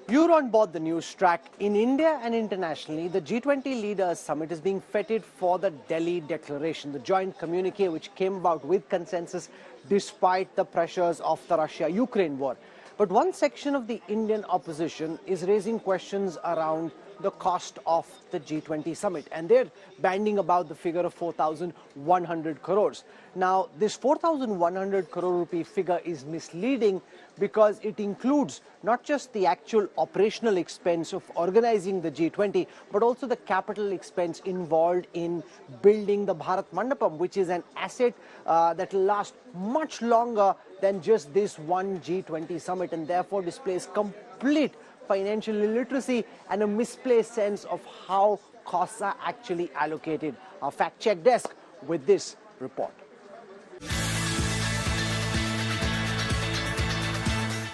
You're on board the news track. In India and internationally, the G20 Leaders Summit is being feted for the Delhi Declaration, the joint communique which came about with consensus despite the pressures of the Russia-Ukraine war. But one section of the Indian opposition is raising questions around the cost of the G20 summit, and they're banding about the figure of 4,100 crores. Now, this 4,100 crore rupee figure is misleading because it includes not just the actual operational expense of organizing the G20, but also the capital expense involved in building the Bharat Mandapam, which is an asset that will last much longer than just this one G20 summit, and therefore displays complete financial illiteracy and a misplaced sense of how costs are actually allocated. Our fact-check desk with this report.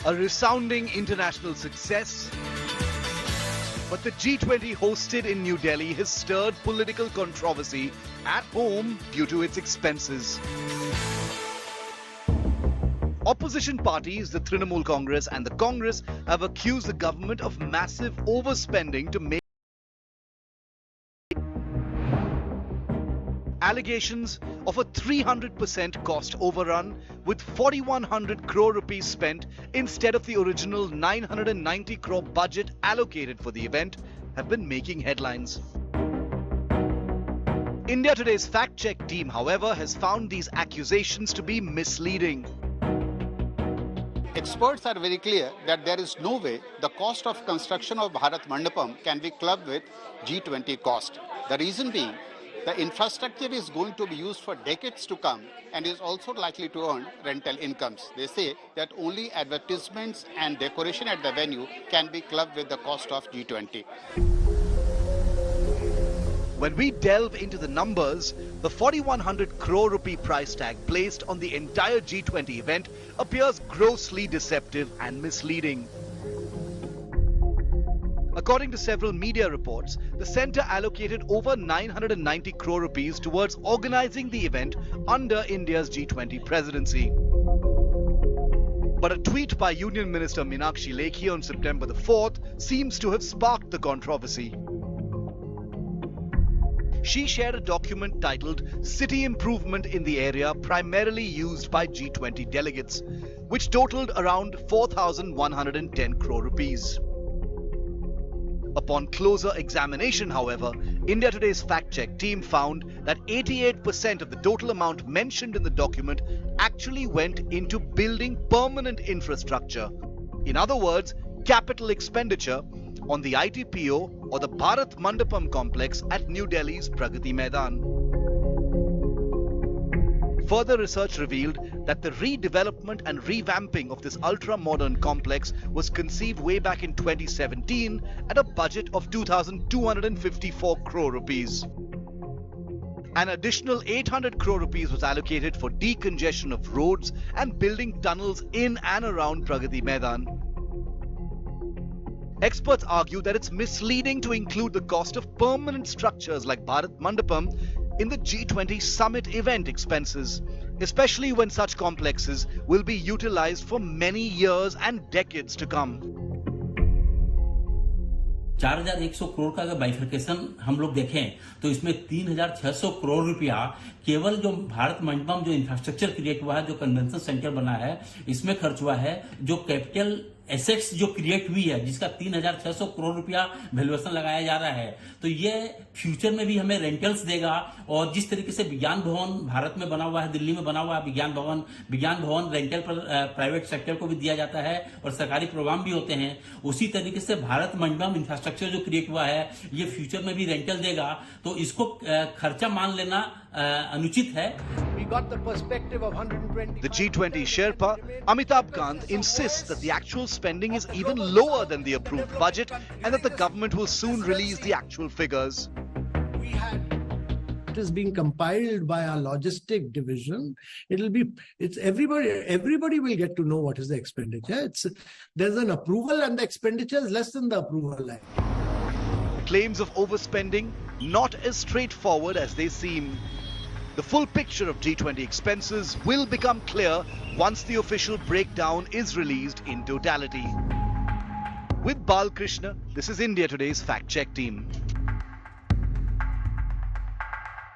A resounding international success, but the G20 hosted in New Delhi has stirred political controversy at home due to its expenses. Opposition parties, the Trinamool Congress and the Congress, have accused the government of massive overspending to make allegations of a 300% cost overrun, with 4,100 crore rupees spent instead of the original 990 crore budget allocated for the event, have been making headlines. India Today's fact-check team, however, has found these accusations to be misleading. Experts are very clear that there is no way the cost of construction of Bharat Mandapam can be clubbed with G20 cost. The reason being, the infrastructure is going to be used for decades to come and is also likely to earn rental incomes. They say that only advertisements and decoration at the venue can be clubbed with the cost of G20. When we delve into the numbers, the 4,100 crore rupee price tag placed on the entire G20 event appears grossly deceptive and misleading. According to several media reports, the centre allocated over 990 crore rupees towards organising the event under India's G20 presidency. But a tweet by Union Minister Meenakshi Lekhi on September the 4th seems to have sparked the controversy. She shared a document titled City Improvement in the Area primarily used by G20 delegates, which totaled around 4,110 crore rupees. Upon closer examination, however, India Today's fact-check team found that 88% of the total amount mentioned in the document actually went into building permanent infrastructure. In other words, capital expenditure on the ITPO or the Bharat Mandapam complex at New Delhi's Pragati Maidan. Further research revealed that the redevelopment and revamping of this ultra-modern complex was conceived way back in 2017 at a budget of 2,254 crore rupees. An additional 800 crore rupees was allocated for decongestion of roads and building tunnels in and around Pragati Maidan. Experts argue that it's misleading to include the cost of permanent structures like Bharat Mandapam in the G20 Summit event expenses, especially when such complexes will be utilized for many years and decades to come. 4,100 crore का अगर bifurcation हम लोग देखें तो इसमें 3,600 करोड़ रुपया केवल जो भारत मंडपम जो इंफ्रास्ट्रक्चर क्रिएट हुआ है, जो कन्वेंशन सेंटर बना है, इसमें खर्च हुआ है। जो कैपिटल एसेट्स जो क्रिएट हुई है, जिसका 3,600 करोड़ रुपया वैल्यूएशन लगाया जा रहा है, तो ये फ्यूचर में भी हमें रेंटल्स देगा। और जिस तरीके से विज्ञान भवन भारत में बना हुआ है, दिल्ली में बना हुआ है विज्ञान भवन रेंटल पर प्राइवेट सेक्टर को भी दिया जाता है और सरकारी प्रोग्राम भी होते हैं। उसी तरीके से भारत मंडपम इंफ्रास्ट्रक्चर जो क्रिएट हुआ है, ये फ्यूचर में भी रेंटल देगा, तो इसको खर्चा मान लेना अनुचित है। The G20 Sherpa, Amitabh Kant, insists that the actual spending is even lower than the approved budget and that the government will soon release the actual figures. It is being compiled by our logistic division. Everybody will get to know what is the expenditure. There's an approval and the expenditure is less than the approval line. Claims of overspending not as straightforward as they seem. The full picture of G20 expenses will become clear once the official breakdown is released in totality. With Balkrishna, this is India Today's Fact Check team.